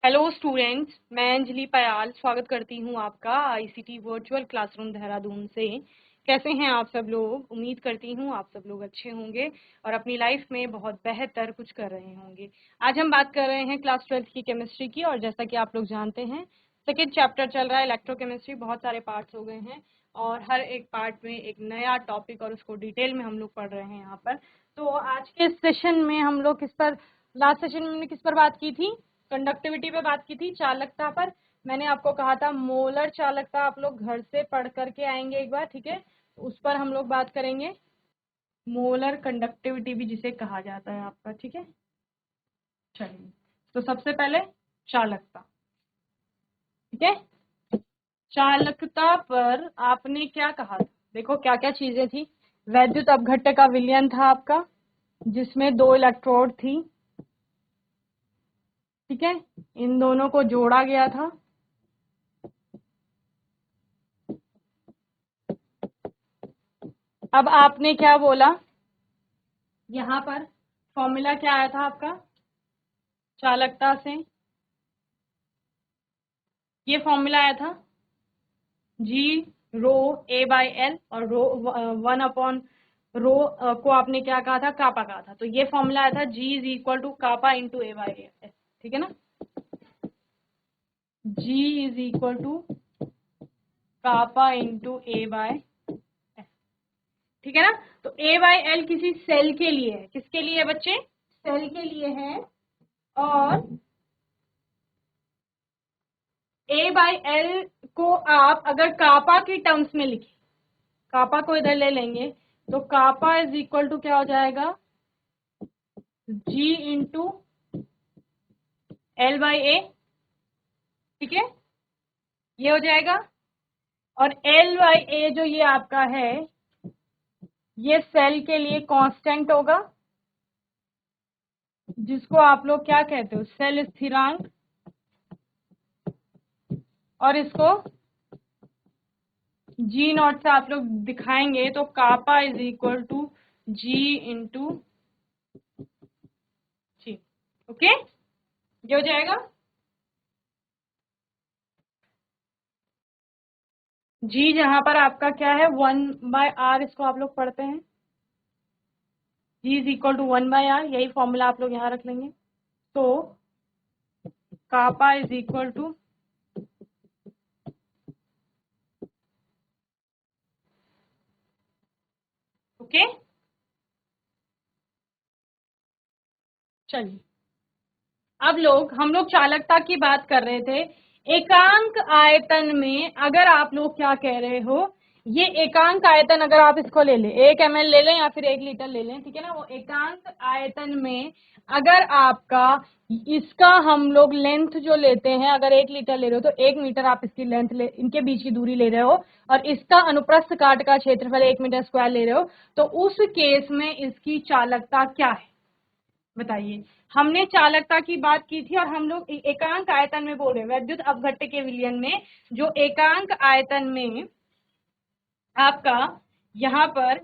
Hello students, मैं अंजलि पयाल स्वागत करती हूँ आपका आईसीटी वर्चुअल क्लासरूम देहरादून से। कैसे हैं आप सब लोग? उम्मीद करती हूँ आप सब लोग अच्छे होंगे और अपनी लाइफ में बहुत बेहतर कुछ कर रहे होंगे। आज हम बात कर रहे हैं क्लास 12 की केमिस्ट्री की, और जैसा कि आप लोग जानते हैं सेकेंड चैप्टर चल रहा है इलेक्ट्रोकेमिस्ट्री। बहुत सारे पार्ट्स हो गए हैं और हर एक पार्ट में एक नया टॉपिक और उसको डिटेल में हम लोग पढ़ रहे हैं यहाँ पर। तो आज के सेशन में हम लोग लास्ट सेशन में हमने किस पर बात की थी? कंडक्टिविटी पे बात की थी, चालकता पर। मैंने आपको कहा था मोलर चालकता आप लोग घर से पढ़ करके आएंगे एक बार, ठीक है? उस पर हम लोग बात करेंगे। मोलर कंडक्टिविटी भी जिसे कहा जाता है आपका, ठीक है? चलिए, तो सबसे पहले चालकता, ठीक है? चालकता पर आपने क्या कहा था? देखो क्या क्या चीजें थी। वैद्युत अपघट्य का विलयन था आपका, जिसमें 2 इलेक्ट्रोड थी, ठीक है? इन दोनों को जोड़ा गया था। अब आपने क्या बोला? यहाँ पर फॉर्मूला क्या आया था आपका चालकता से? ये फॉर्मूला आया था जी रो ए बाई एल, और रो 1/रो को आपने क्या कहा था? कापा कहा था। तो ये फॉर्मूला आया था G is equal to kappa into A by L, ठीक है ना? G is equal to kappa into A by L, ठीक है ना? तो ए बाई एल किसी सेल के लिए है। किसके लिए है बच्चे? सेल के लिए है। और ए बाई एल को आप अगर कापा की टर्म्स में लिखें, कापा को इधर ले लेंगे तो कापा इज इक्वल टू क्या हो जाएगा? जी इंटू एल बाई ए, ठीक है? ये हो जाएगा। और एल बाई ए जो ये आपका है, ये सेल के लिए कांस्टेंट होगा, जिसको आप लोग क्या कहते हो? सेल स्थिरांक। और इसको जी नॉट से आप लोग दिखाएंगे तो kappa is equal to G into G, okay? ये हो जाएगा जी, जहां पर आपका क्या है 1/r, इसको आप लोग पढ़ते हैं जी इज इक्वल टू 1/r। यही फॉर्मूला आप लोग यहाँ रख लेंगे। तो kappa is equal to okay. चलिए, अब हम लोग चालकता की बात कर रहे थे। एकांक आयतन में अगर आप लोग क्या कह रहे हो, ये एकांक आयतन अगर आप इसको ले लें, 1 ml ले लें या फिर 1 लीटर ले लें, ठीक है ना? वो एकांक आयतन में अगर आपका इसका हम लोग लेंथ जो लेते हैं, अगर 1 लीटर ले रहे हो तो 1 मीटर आप इसकी लेंथ इनके बीच की दूरी ले रहे हो, और इसका अनुप्रस्थ काट का क्षेत्रफल 1 मीटर स्क्वायर ले रहे हो, तो उस केस में इसकी चालकता क्या है बताइए? हमने चालकता की बात की थी और हम लोग एकांक आयतन में बोल रहे हैं, वैद्युत अपघट्य के विलयन में जो एकांक आयतन में आपका यहाँ पर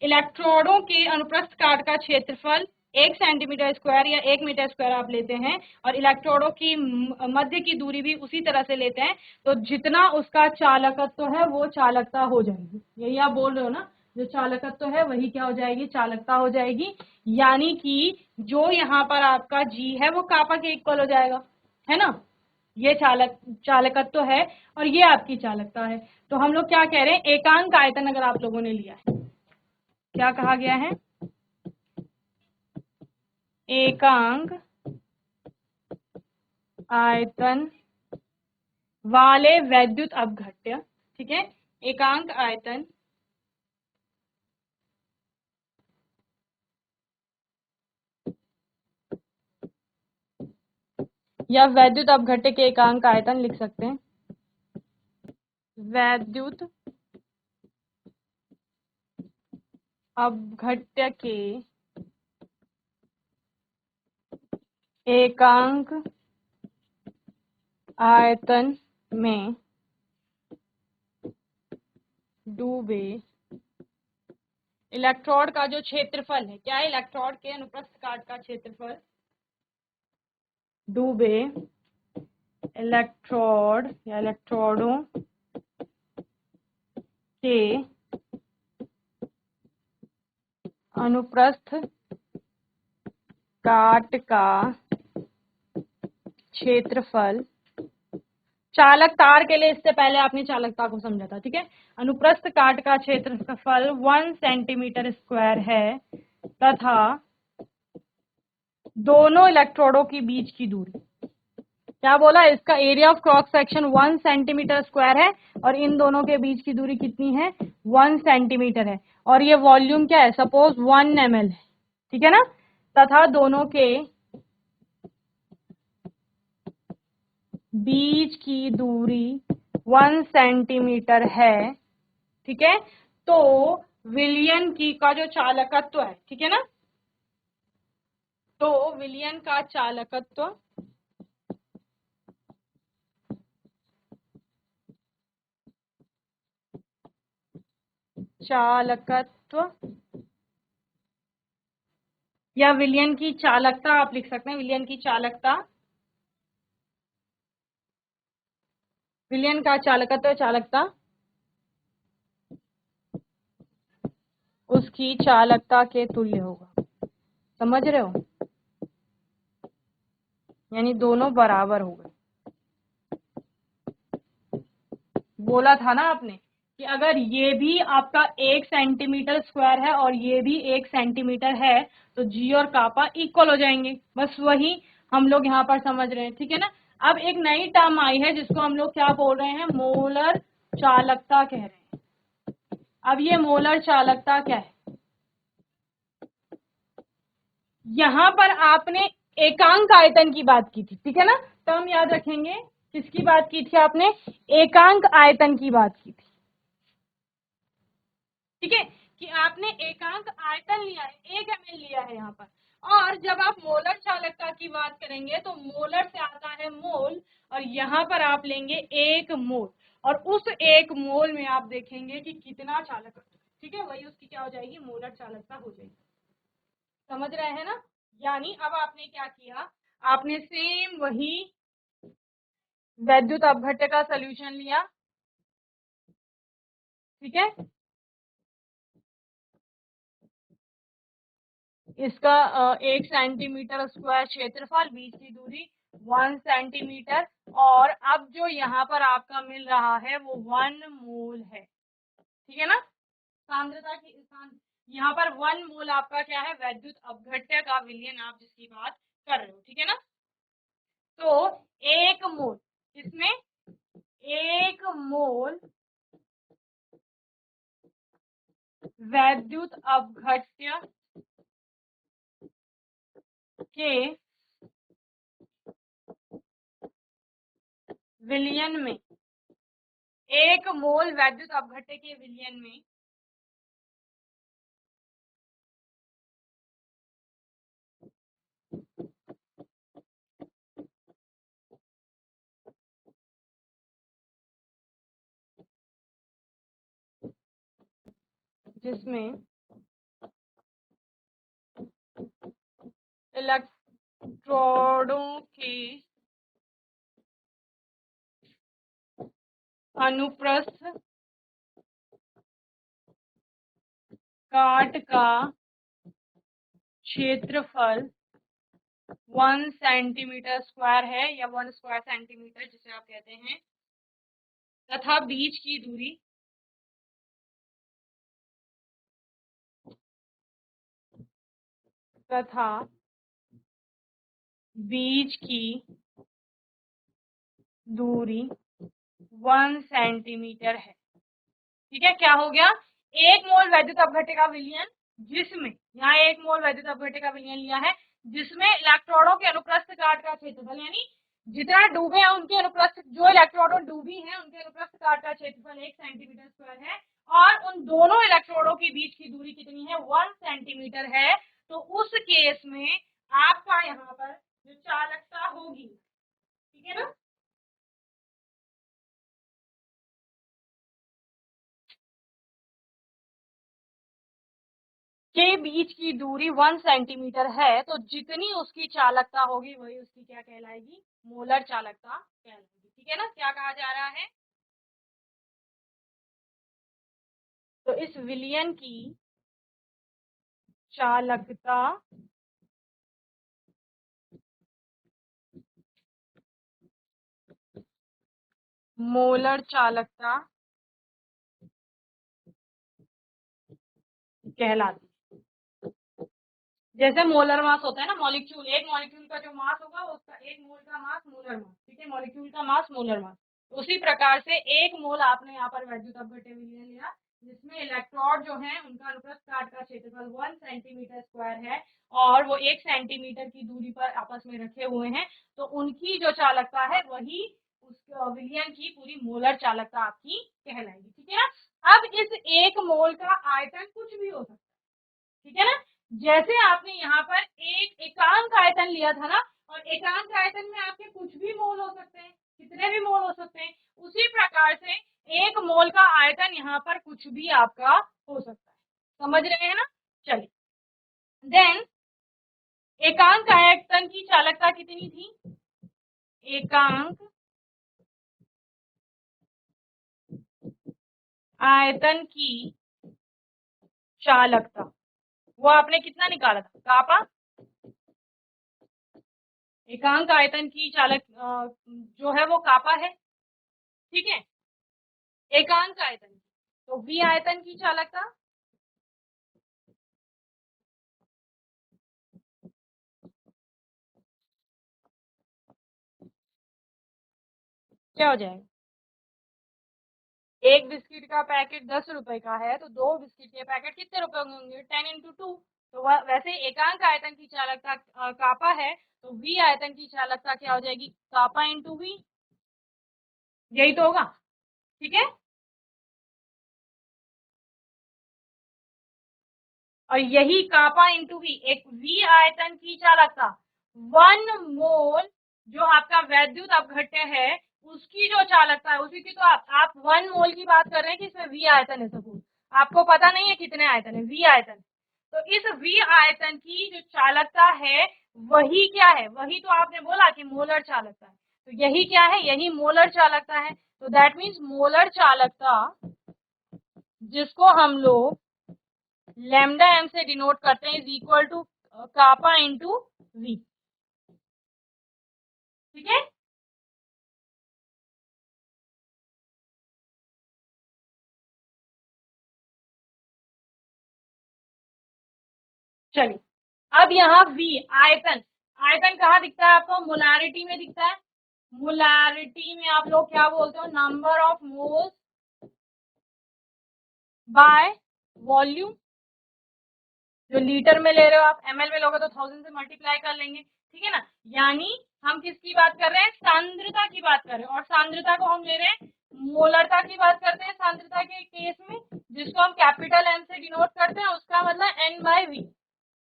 इलेक्ट्रोडों के अनुप्रस्थ काट का क्षेत्रफल 1 सेंटीमीटर स्क्वायर या 1 मीटर स्क्वायर आप लेते हैं, और इलेक्ट्रोडों की मध्य की दूरी भी उसी तरह से लेते हैं, तो जितना उसका चालकत्व है वो चालकता हो जाएगी। यही आप बोल रहे हो ना? जो चालकत्व है वही क्या हो जाएगी? चालकता हो जाएगी। यानी कि जो यहाँ पर आपका जी है वो कापा के इक्वल हो जाएगा, है ना? ये चालकत्व है और ये आपकी चालकता है। तो हम लोग क्या कह रहे हैं? एकांक आयतन अगर आप लोगों ने लिया है, क्या कहा गया है? एकांक आयतन वाले वैद्युत अपघट्य, ठीक है? एकांक आयतन या वैद्युत अपघट्य के एकांक आयतन लिख सकते हैं। वैद्युत अपघट्य के एकांक आयतन में डूबे इलेक्ट्रोड का जो क्षेत्रफल है, क्या है? इलेक्ट्रोड के अनुप्रस्थ काट का क्षेत्रफल डूबे इलेक्ट्रोड या इलेक्ट्रोडों के अनुप्रस्थ काट का क्षेत्रफल, चालक तार के लिए इससे पहले आपने चालकता को समझा था, ठीक है। अनुप्रस्थ काट का क्षेत्रफल 1 सेंटीमीटर स्क्वायर है तथा दोनों इलेक्ट्रोडों के बीच की दूरी, क्या बोला, इसका area of cross section 1 centimetre square है और इन दोनों के बीच की दूरी कितनी है, 1 सेंटीमीटर है, और ये वॉल्यूम क्या है, सपोज 1 ml है, ठीक है ना। तथा दोनों के बीच की दूरी 1 सेंटीमीटर है, ठीक है। तो विलयन की का जो चालकत्व है, ठीक है ना, तो विलयन का चालकत्व या विलयन की चालकता आप लिख सकते हैं, विलयन की चालकता, विलयन का चालकत्व, चालकता उसकी चालकता के तुल्य होगा, समझ रहे हो, यानी दोनों बराबर हो गए। बोला था ना आपने कि अगर ये भी आपका 1 सेंटीमीटर स्क्वायर है और ये भी 1 सेंटीमीटर है तो जी और कापा इक्वल हो जाएंगे, बस वही हम लोग यहाँ पर समझ रहे हैं, ठीक है ना। अब एक नई टर्म आई है जिसको हम लोग क्या बोल रहे हैं, मोलर चालकता कह रहे हैं। अब ये मोलर चालकता क्या है, यहाँ पर आपने एकांक आयतन की बात की थी, ठीक है ना, टर्म याद रखेंगे, किसकी बात की थी आपने, एकांक आयतन की बात की थी, ठीक है, कि आपने एकांक आयतन लिया है, 1 ml लिया है यहाँ पर। और जब आप मोलर चालकता की बात करेंगे तो मोलर से आता है मोल, और यहाँ पर आप लेंगे 1 मोल, और उस 1 मोल में आप देखेंगे कि कितना चालक, ठीक है, वही उसकी क्या हो जाएगी, मोलर चालकता हो जाएगी, समझ रहे हैं ना। यानी अब आपने क्या किया, आपने सेम वही वैद्युत अपघट्य का सोल्यूशन लिया, ठीक है, इसका 1 सेंटीमीटर स्क्वायर क्षेत्रफल, बीच की दूरी 1 सेंटीमीटर, और अब जो यहाँ पर आपका मिल रहा है वो 1 मोल है, ठीक है ना। सांद्रता की यहाँ पर 1 मोल आपका क्या है, वैद्युत अपघट्य का विलयन आप जिसकी बात कर रहे हो, ठीक है ना। तो 1 मोल, इसमें 1 मोल वैद्युत अपघट्य के विलयन में, 1 मोल वैद्युत अपघट्य के विलयन में जिसमें इलेक्ट्रोडों के अनुप्रस्थ काट का क्षेत्रफल 1 सेंटीमीटर स्क्वायर है, या 1 स्क्वायर सेंटीमीटर जिसे आप कहते हैं, तथा बीच की दूरी तथा बीच की दूरी 1 सेंटीमीटर है, ठीक है। क्या हो गया, 1 मोल वैद्युत अपघट्य का विलयन, जिसमें यहाँ 1 मोल वैद्युत अपघट्य का विलयन लिया है, जिसमें इलेक्ट्रोडों के अनुप्रस्थ काट का क्षेत्रफल, यानी जितना डूबे हैं उनके अनुप्रस्थ, जो इलेक्ट्रोडों डूबी हैं उनके अनुप्रस्थ काट का क्षेत्रफल 1 सेंटीमीटर स्क्वायर है, और उन दोनों इलेक्ट्रोडों के बीच की दूरी कितनी है, 1 सेंटीमीटर है। तो उस केस में आपका यहाँ पर जो चालकता होगी, ठीक है ना, के बीच की दूरी 1 सेंटीमीटर है, तो जितनी उसकी चालकता होगी वही उसकी क्या कहलाएगी, मोलर चालकता कहलाएगी। ठीक है ना, क्या कहा जा रहा है, तो इस विलयन की चालकता मोलर चालकता कहलाती है। जैसे मोलर मास होता है ना, मॉलिक्यूल, एक मॉलिक्यूल का जो मास होगा उसका एक मोल का मास मोलर मास, ठीक है, मॉलिक्यूल का मास मोलर मास। उसी प्रकार से एक मोल आपने यहाँ पर वैद्युत अपघट्य विलयन लिया, जिसमें इलेक्ट्रॉड जो है उनका अनुप्रस्थ काट का क्षेत्रफल 1 सेंटीमीटर स्क्वायर है और वो 1 सेंटीमीटर की दूरी पर आपस में रखे हुए हैं, तो उनकी जो चालकता है वही उस विलयन की पूरी मोलर चालकता आपकी कहलाएगी। ठीक है ना, अब इस एक मोल का आयतन कुछ भी हो सकता है, ठीक है ना, जैसे आपने यहाँ पर एक एकांक आयतन लिया था ना, और एकांक आयतन में आपके कुछ भी मोल हो सकते हैं, कितने भी मोल हो सकते हैं, उसी प्रकार से एक मोल का आयतन यहाँ पर कुछ भी आपका हो सकता है। समझ रहे हैं ना, चलिए, देन एकांक आयतन की चालकता कितनी थी, एकांक आयतन की चालकता वो आपने कितना निकाला था, कापा, एकांक आयतन की चालक जो है वो कापा है, ठीक है, एकांक आयतन, तो वी आयतन की चालकता क्या हो जाएगा, एक बिस्किट का पैकेट 10 रुपए का है, तो दो बिस्किट के पैकेट कितने रुपए होंगे, 10 × 2, तो वह वैसे एकांक आयतन की चालकता कापा है, तो वी आयतन की चालकता क्या हो जाएगी, कापा इंटू वी, यही तो होगा, ठीक है, और यही कापा इंटू वी, एक वी आयतन की चालकता 1 मोल जो आपका वैद्युत अपघट्य है उसकी जो चालकता है उसी की, तो आप 1 मोल की बात कर रहे हैं कि इसमें वी आयतन है, सपोज आपको पता नहीं है कितने आयतन है, वी आयतन, तो इस वी आयतन की जो चालकता है वही क्या है, वही तो आपने बोला कि मोलर चालकता है, तो यही क्या है, यही मोलर चालकता है, तो दैट मीन्स मोलर चालकता जिसको हम लोग लैम्डा एम से डिनोट करते हैं is equal to kappa into V, ठीक है, चलिए, अब यहाँ V आयतन, आयतन कहाँ दिखता है आपको, मोलारिटी में दिखता है, मोलारिटी में आप लोग क्या बोलते हो, number of moles by volume, जो लीटर में ले रहे हो आप, ml में लोगे तो 1000 से मल्टीप्लाई कर लेंगे, ठीक है ना, यानी हम किसकी बात कर रहे हैं, सांद्रता की बात कर रहे हैं, और सांद्रता को हम ले रहे हैं मोलरता की बात करते हैं सांद्रता के केस में, जिसको हम कैपिटल M से डिनोट करते हैं, उसका मतलब N/V,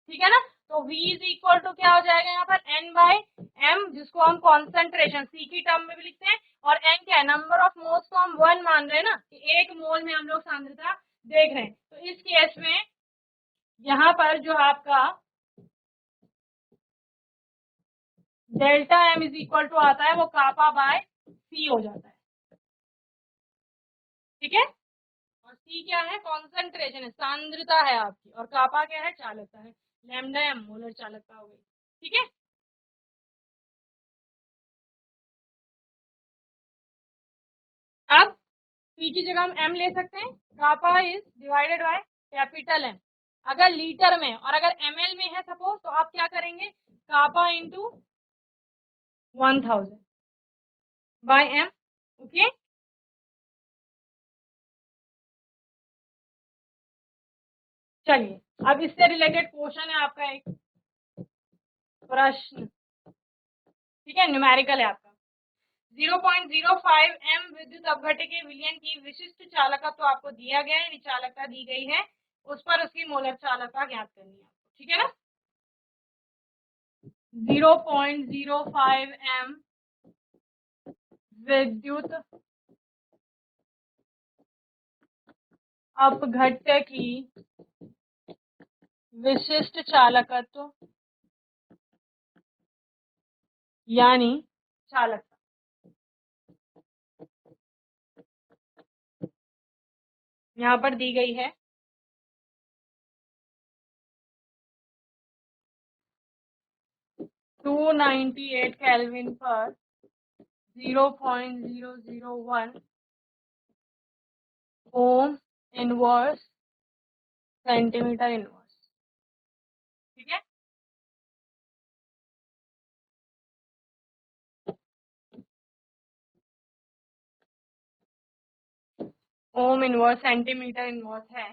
ठीक है ना, तो V इज इक्वल टू क्या हो जाएगा यहाँ पर N/M, जिसको हम कॉन्सेंट्रेशन C की टर्म में भी लिखते हैं, और N क्या है, नंबर ऑफ मोल्स को हम 1 मान रहे हैं ना, कि एक मोल में हम लोग सांद्रता देख रहे हैं, तो इस केस में यहाँ पर जो आपका delta M is equal to आता है वो कापा बाय C हो जाता है, ठीक है, और C क्या है, कॉन्सेंट्रेशन है, सांद्रता है आपकी, और कापा क्या है, चालकता है, लैम्डा M मोलर चालकता हो गई, ठीक है, अब P की जगह हम M ले सकते हैं, kappa is divided by capital M, अगर लीटर में, और अगर ml में है सपोज, तो आप क्या करेंगे, कापा इंटू 1000 बाय M, ओके, चलिए, अब इससे रिलेटेड क्वेश्चन है आपका एक प्रश्न, ठीक है, न्यूमेरिकल है आपका, 0.05 M विद्युत अपघट्य के विलयन की विशिष्ट चालकता तो आपको दिया गया है, चालकता दी गई है, उस पर उसकी मोलर चालकता ज्ञात करनी है आपको, ठीक है ना, 0.05 M विद्युत अपघट्य की विशिष्ट चालकत्व यानी चालकता। यहाँ पर दी गई है 298 केल्विन पर 0.001 ओम इनवर्स सेंटीमीटर इनवर्स। ठीक है, ओम इनवर्स सेंटीमीटर इनवर्स है।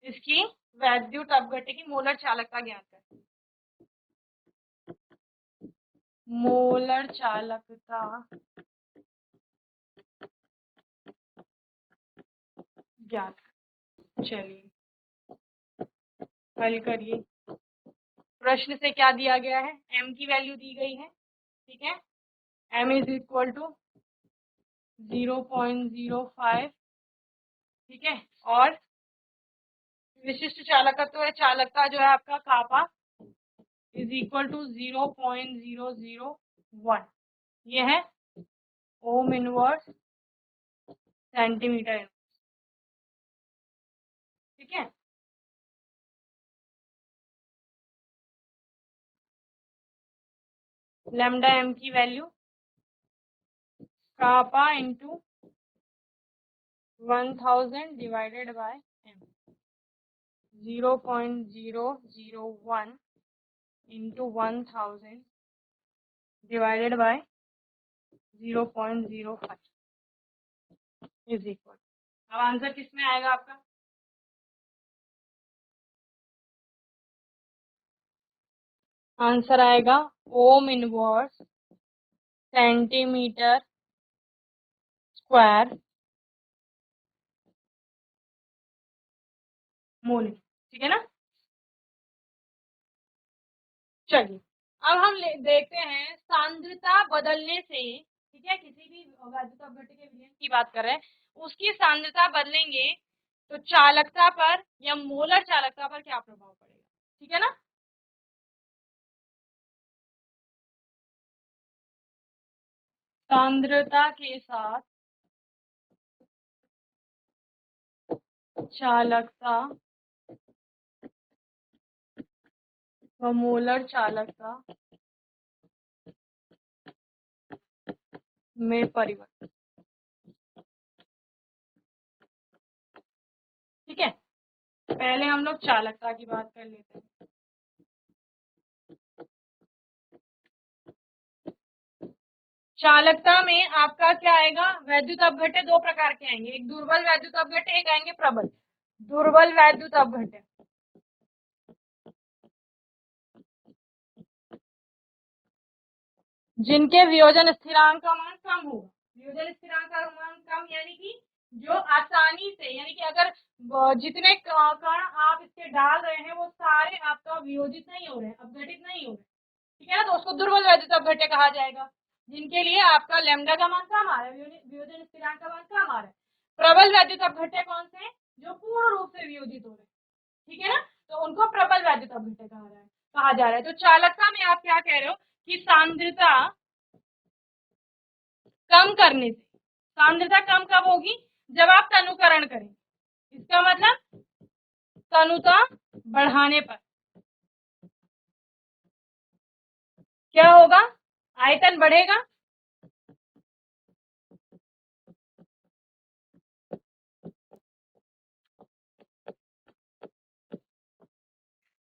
इसकी वैद्युत अपघट्य की मोलर चालकता ज्ञात करें। मोलर चालकता ज्ञात। चलिए हल करिए। प्रश्न से क्या दिया गया है, m की वैल्यू दी गई है। ठीक है, m इज इक्वल टू 0.05। ठीक है, और विशिष्ट चालकत्व है, चालकता जो है आपका कापा इज इक्वल टू 0.001। ये है ओम इनवर्स सेंटीमीटर। ठीक है, लैम्डा m की value kappa into 1000 divided by m, 0.001 into 1000 divided by 0.05 is equal. अब आंसर किस में आएगा आपका, आंसर आएगा ohm inverse centimetre square mole. ठीक है ना। चलिए अब हम देखते हैं सांद्रता बदलने से। ठीक है, किसी भी वैद्युत अपघट्य के विलयन की बात कर रहे हैं, उसकी सांद्रता बदलेंगे तो चालकता पर या मोलर चालकता पर क्या प्रभाव पड़ेगा। ठीक है ना। सांद्रता के साथ चालकता व मोलर चालकता में परिवर्तन। ठीक है, पहले हम लोग चालकता की बात कर लेते हैं। चालकता में आपका क्या आएगा, वैद्युत अपघट्य दो प्रकार के आएंगे, एक दुर्बल वैद्युत अपघट्य, एक आएंगे प्रबल। दुर्बल वैद्युत अपघट्य जिनके वियोजन स्थिरांक का मान कम होगा। वियोजन स्थिरांक का मान कम यानी कि जो आसानी से, यानी कि अगर जितने कण आप इसके डाल रहे हैं वो सारे आपका वियोजित नहीं हो रहे हैं, अपघटित नहीं हो रहे। ठीक है ना, तो उसको दुर्बल वैद्युत अपघट्य कहा जाएगा, जिनके लिए आपका लैम्डा का मान कम आ रहा है, वियोजन स्थिरांक का मान कम आ रहा है। प्रबल वैद्युत अपघट्य कौन से हैं, जो पूर्ण रूप से वियोजित हो रहे हैं। ठीक है ना, तो उनको प्रबल वैद्युत अपघट्य कहा जा रहा है। तो चालकता में आप क्या कह रहे हो कि सांद्रता कम करने से, सांद्रता कम कब होगी, जब आप तनुकरण करेंगे। इसका मतलब तनुता बढ़ाने पर क्या होगा, आयतन बढ़ेगा।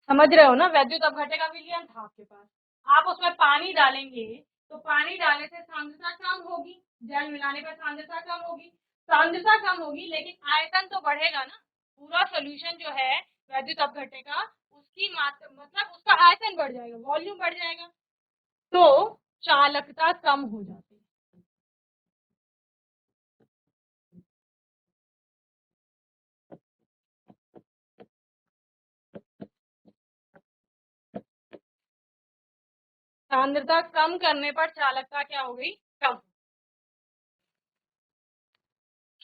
समझ रहे हो ना, वैद्युत अपघट्य का विलयन था आपके पास, आप उसमें पानी डालेंगे तो पानी डालने से सांद्रता कम होगी, जल मिलाने पर सांद्रता कम होगी, सांद्रता कम होगी लेकिन आयतन तो बढ़ेगा ना। पूरा सोल्यूशन जो है वैद्युत अपघट्य का, उसकी मात्रा मतलब उसका आयतन बढ़ जाएगा, वॉल्यूम बढ़ जाएगा, तो चालकता कम हो जाती है। सांद्रता कम करने पर चालकता क्या हो गई, कम।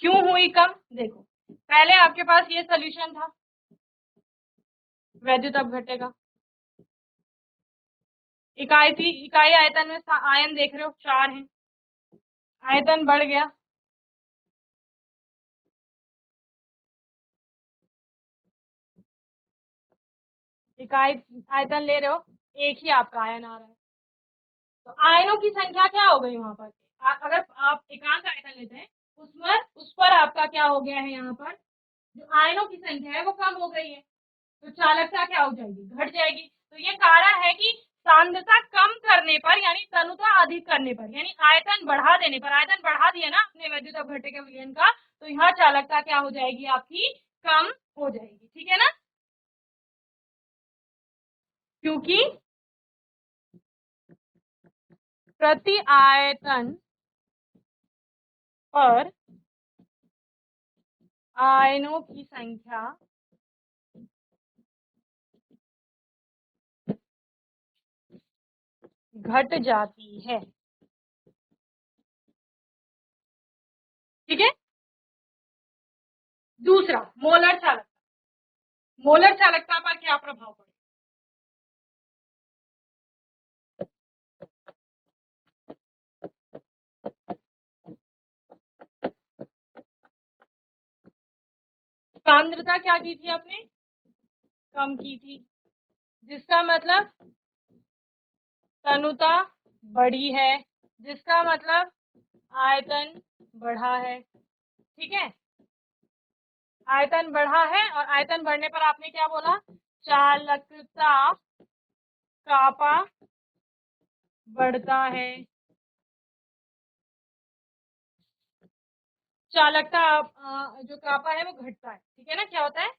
क्यों हुई कम, देखो पहले आपके पास ये सोल्यूशन था, वैद्युत अपघट्य का। इकाई आयतन में आयन देख रहे हो 4 हैं, आयतन बढ़ गया, इकाई आयतन ले रहे हो, एक ही आपका आयन आ रहा है, तो आयनों की संख्या क्या हो गई वहां पर। अगर आप एकांक आयतन लेते हैं उस पर आपका क्या हो गया है, यहाँ पर जो आयनों की संख्या है वो कम हो गई है, तो चालकता क्या हो जाएगी, घट जाएगी। तो ये कारण है कि सांद्रता कम करने पर यानी तनुता अधिक करने पर, यानी आयतन बढ़ा देने पर, आयतन बढ़ा दिया ना अपने वैद्युत अपघट्य के विलयन का, तो यहाँ चालकता क्या हो जाएगी आपकी, कम हो जाएगी। ठीक है ना, क्योंकि प्रति आयतन पर आयनों की संख्या घट जाती है। ठीक है, दूसरा मोलर चालकता, मोलर चालकता पर क्या प्रभाव पड़ेगा। सांद्रता क्या की थी आपने, कम की थी, जिसका मतलब तनुता बढ़ी है, जिसका मतलब आयतन बढ़ा है। ठीक है, आयतन बढ़ा है और आयतन बढ़ने पर आपने क्या बोला, चालकता कापा बढ़ता है, चालकता जो कापा है वो घटता है। ठीक है ना, क्या होता है,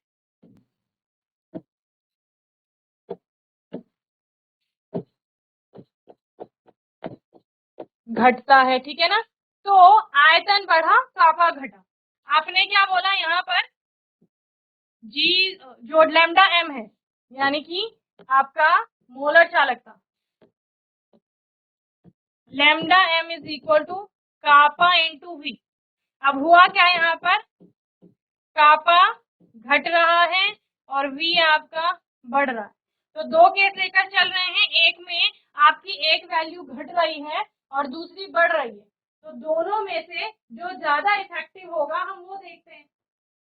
घटता है। ठीक है ना, तो आयतन बढ़ा कापा घटा, आपने क्या बोला यहाँ पर, जी जो लैम्डा एम है यानी कि आपका मोलर चालकता, lambda M is equal to kappa into V. अब हुआ क्या यहाँ पर, कापा घट रहा है और वी आपका बढ़ रहा है, तो दो केस लेकर चल रहे हैं, एक में आपकी एक वैल्यू घट रही है और दूसरी बढ़ रही है, तो दोनों में से जो ज्यादा इफेक्टिव होगा हम वो देखते हैं,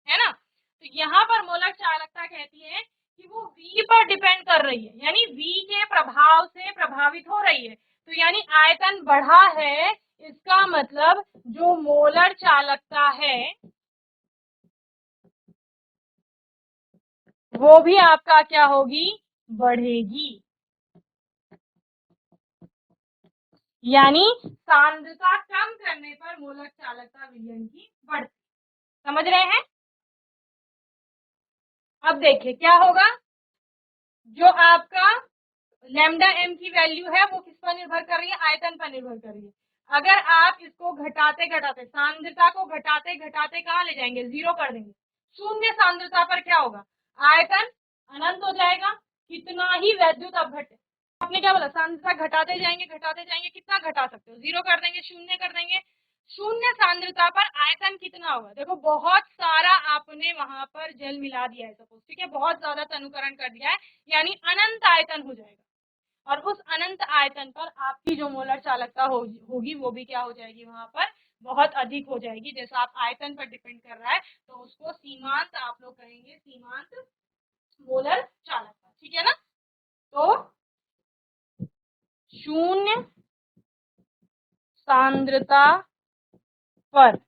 है ना। तो यहाँ पर मोलर चालकता कहती है कि वो V पर डिपेंड कर रही है, यानी V के प्रभाव से प्रभावित हो रही है, तो यानी आयतन बढ़ा है, इसका मतलब जो मोलर चालकता है वो भी आपका क्या होगी, बढ़ेगी, यानी सांद्रता कम करने पर मोलर चालकता विलयन की बढ़ती। समझ रहे हैं, अब देखिए क्या होगा, जो आपका लैम्डा एम की वैल्यू है वो किस पर निर्भर कर रही है, आयतन पर निर्भर कर रही है। अगर आप इसको घटाते घटाते सांद्रता को घटाते घटाते कहाँ ले जाएंगे, जीरो कर देंगे, शून्य सांद्रता पर क्या होगा, आयतन अनंत हो जाएगा, कितना ही वैद्युत अपघट्य। आपने क्या बोला, सांद्रता घटाते जाएंगे, कितना घटा सकते हो, जीरो कर देंगे, शून्य कर देंगे, शून्य सांद्रता पर आयतन कितना होगा, देखो बहुत सारा आपने वहां पर जल मिला दिया है सपोज, ठीक है, बहुत ज्यादा तनुकरण कर दिया है, यानी अनंत आयतन हो जाएगा, और उस अनंत आयतन पर आपकी जो मोलर चालकता होगी वो भी क्या हो जाएगी, वहां पर बहुत अधिक हो जाएगी। जैसा आप आयतन पर डिपेंड कर रहा है तो उसको सीमांत आप लोग कहेंगे, सीमांत मोलर चालकता। ठीक है ना, तो शून्य सांद्रता पर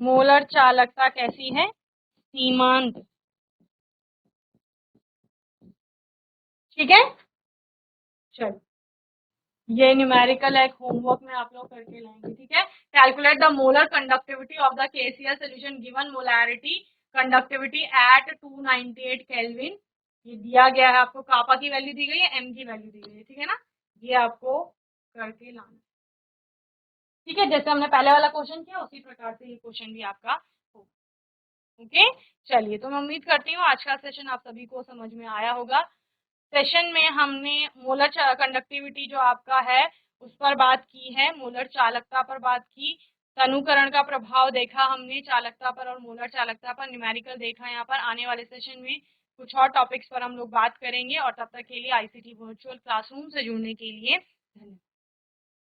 मोलर चालकता कैसी है, सीमांत। ठीक है, चलो ये न्यूमेरिकल एक होमवर्क में आप लोग करके लाएंगे। ठीक है, calculate the molar conductivity of the KCl solution given molarity conductivity eight 298 kelvin. ये दिया गया है आपको, कापा की वैल्यू दी गई है, एम की वैल्यू दी गई है। ठीक है ना, ये आपको करके लाना। ठीक है, जैसे हमने पहले वाला क्वेश्चन किया उसी प्रकार से ये क्वेश्चन भी आपका हो। ओके, चलिए, तो मैं उम्मीद करती हूँ आज का सेशन आप सभी को समझ में आया होगा। सेशन में हमने मोलर कंडक्टिविटी जो आपका है उस पर बात की है, मोलर चालकता पर बात की, तनुकरण का प्रभाव देखा हमने चालकता पर और मोलर चालकता पर, न्यूमेरिकल देखा यहाँ पर। आने वाले सेशन में कुछ और टॉपिक्स पर हम लोग बात करेंगे, और तब तक के लिए ICT वर्चुअल क्लासरूम से जुड़ने के लिए धन्यवाद।